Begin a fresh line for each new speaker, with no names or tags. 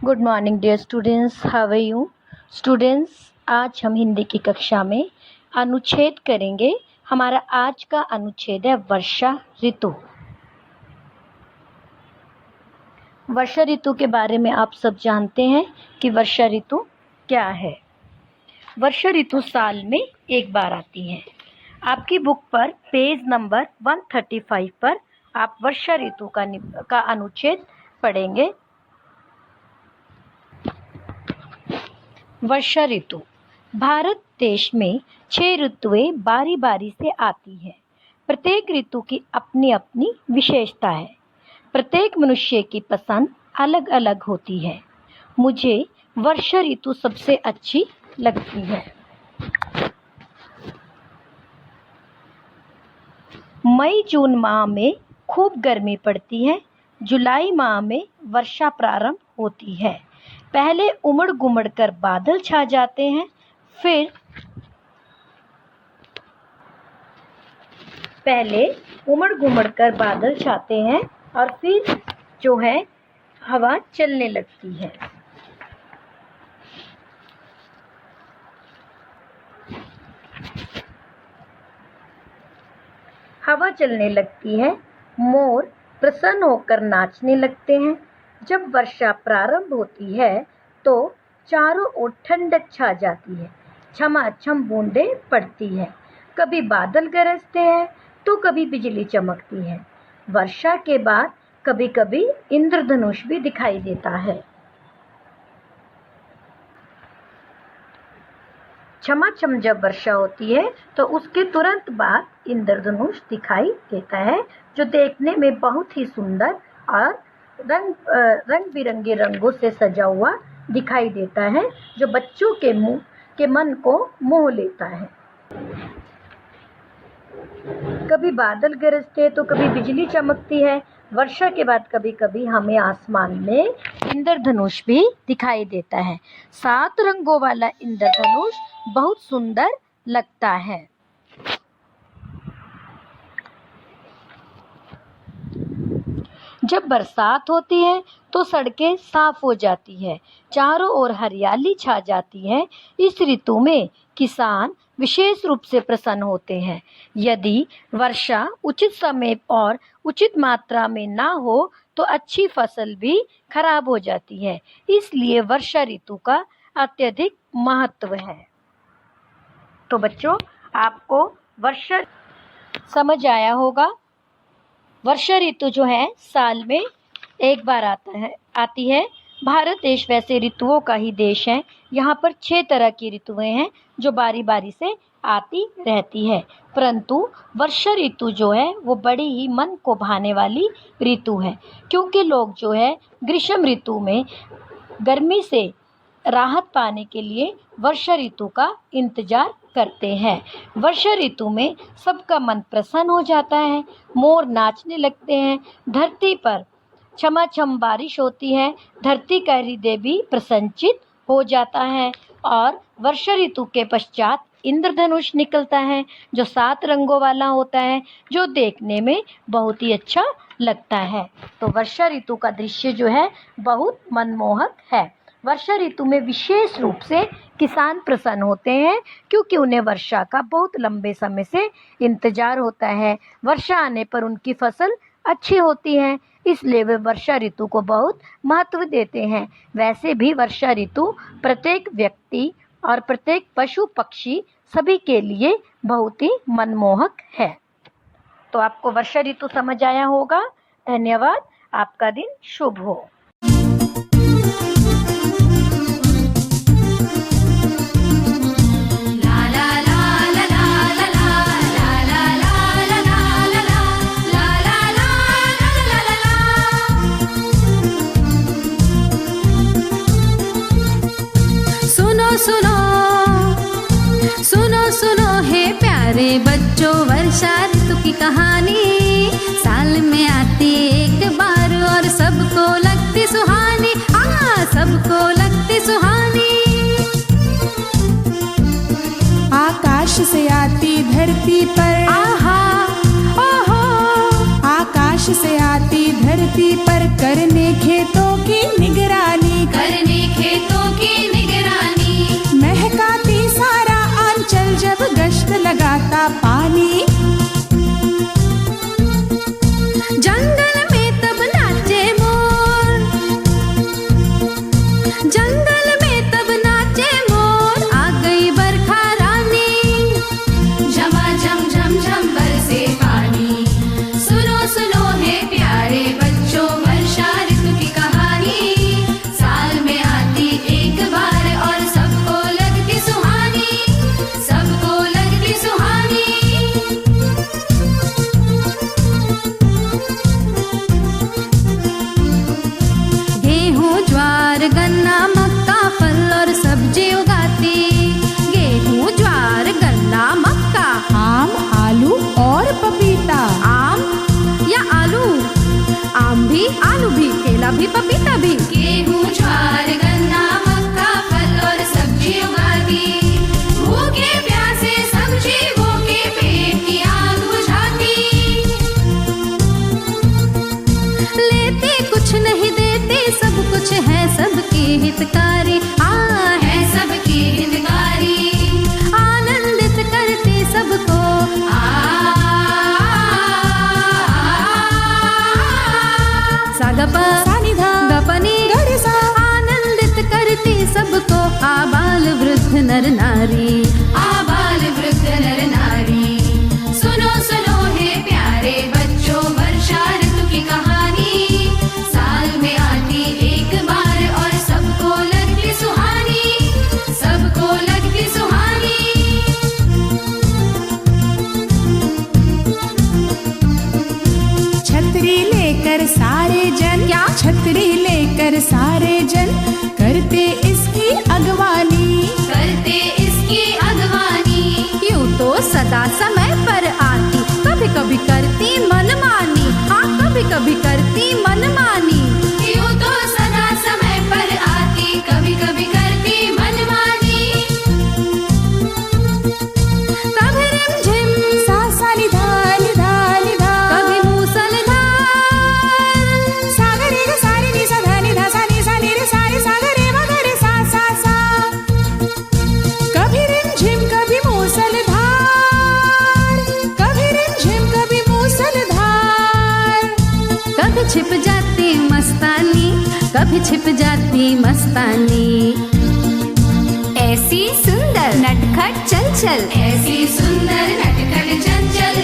Good morning dear students, how are you students. आज हम हिंदी की कक्षा में अनुच्छेद करेंगे। हमारा आज का अनुच्छेद है वर्षा ऋतु। वर्षा ऋतु के बारे में आप सब जानते हैं कि वर्षा ऋतु क्या है। वर्षा ऋतु साल में एक बार आती है। आपकी बुक पर पेज नंबर 135 पर आप वर्षा ऋतु का अनुच्छेद पढ़ेंगे। वर्षा ऋतु भारत देश में 6 ऋतुएं बारी बारी से आती हैं। प्रत्येक ऋतु की अपनी अपनी विशेषता है। प्रत्येक मनुष्य की पसंद अलग अलग होती है। मुझे वर्षा ऋतु सबसे अच्छी लगती है। मई जून माह में खूब गर्मी पड़ती है। जुलाई माह में वर्षा प्रारंभ होती है। पहले उमड़ गुमड़ कर बादल छा जाते हैं, और फिर जो है हवा चलने लगती है। हवा चलने लगती है। मोर प्रसन्न होकर नाचने लगते हैं। जब वर्षा प्रारंभ होती है तो चारों ओर ठंडक छा जाती है। छमाछम बूंदें पड़ती है। कभी बादल गरजते हैं तो कभी बिजली चमकती है। वर्षा के बाद कभी कभी इंद्रधनुष भी दिखाई देता है। छमाछम जब वर्षा होती है तो उसके तुरंत बाद इंद्रधनुष दिखाई देता है, जो देखने में बहुत ही सुंदर और रंग बिरंगे रंगों से सजा हुआ दिखाई देता है, जो बच्चों के मन को मोह लेता है। कभी बादल गरजते हैं तो कभी बिजली चमकती है। वर्षा के बाद कभी कभी हमें आसमान में इंद्रधनुष भी दिखाई देता है। 7 रंगों वाला इंद्रधनुष बहुत सुंदर लगता है। जब बरसात होती है तो सड़कें साफ हो जाती है। चारों ओर हरियाली छा जाती है। इस ऋतु में किसान विशेष रूप से प्रसन्न होते हैं। यदि वर्षा उचित समय और उचित मात्रा में ना हो तो अच्छी फसल भी खराब हो जाती है। इसलिए वर्षा ऋतु का अत्यधिक महत्व है। तो बच्चों, आपको वर्षा समझ आया होगा। वर्षा ऋतु जो है साल में एक बार आती है। भारत देश वैसे ऋतुओं का ही देश है। यहाँ पर 6 तरह की ऋतुएं हैं जो बारी बारी से आती रहती है। परंतु वर्षा ऋतु जो है वो बड़ी ही मन को भाने वाली ऋतु है, क्योंकि लोग जो है ग्रीष्म ऋतु में गर्मी से राहत पाने के लिए वर्षा ऋतु का इंतजार करते हैं। वर्षा ऋतु में सबका मन प्रसन्न हो जाता है। मोर नाचने लगते हैं। धरती पर छमाछम बारिश होती है। धरती का हृदय भी प्रसन्नचित हो जाता है। और वर्षा ऋतु के पश्चात इंद्रधनुष निकलता है, जो 7 रंगों वाला होता है, जो देखने में बहुत ही अच्छा लगता है। तो वर्षा ऋतु का दृश्य जो है बहुत मनमोहक है। वर्षा ऋतु में विशेष रूप से किसान प्रसन्न होते हैं, क्योंकि उन्हें वर्षा का बहुत लंबे समय से इंतजार होता है। वर्षा आने पर उनकी फसल अच्छी होती है, इसलिए वे वर्षा ऋतु को बहुत महत्व देते हैं। वैसे भी वर्षा ऋतु प्रत्येक व्यक्ति और प्रत्येक पशु पक्षी सभी के लिए बहुत ही मनमोहक है। तो आपको वर्षा ऋतु समझ आया होगा। धन्यवाद। आपका दिन शुभ हो।
सुनो सुनो हे प्यारे बच्चों, वर्षा ऋतु की कहानी साल में आती एक बार और सबको लगती सुहानी। सबको लगती सुहानी।
आकाश से आती धरती पर,
आहा ओहो,
आकाश से आती धरती पर करने खेतों की निगरानी।
नर नारी। आबाल वृद्ध नर नारी, सुनो सुनो हे प्यारे बच्चों वर्षा ऋतु की कहानी। साल में आती एक बार और सबको लगती सुहानी, सबको लगती सुहानी।
छतरी लेकर सारे जन,
क्या?
छतरी लेकर सारे जन करते इसकी अगवानी,
करते इसकी अगवानी। यूं तो सदा समय पर आती, कभी कभी करती मनमानी। हाँ, कभी कभी करती मनमानी। यूं तो सदा समय पर आती, कभी कभी करती मनमानी। कभी रिमझिम
सा सा नि धा नि धा नि धा,
कभी मूसलधार,
सागर रे ग सारे नि सा धा नि धा सा नि सा नि रे सारे सागर रे मगर रे सा सा सा। कभी रिमझिम कभी मूसलधार, कभी रिमझिम कभी मूसलधार।
कभी छिप जाती मस्तानी, कभी छिप जाती मस्तानी। ऐसी सुंदर नटखट चंचल, ऐसी सुंदर नटखट चंचल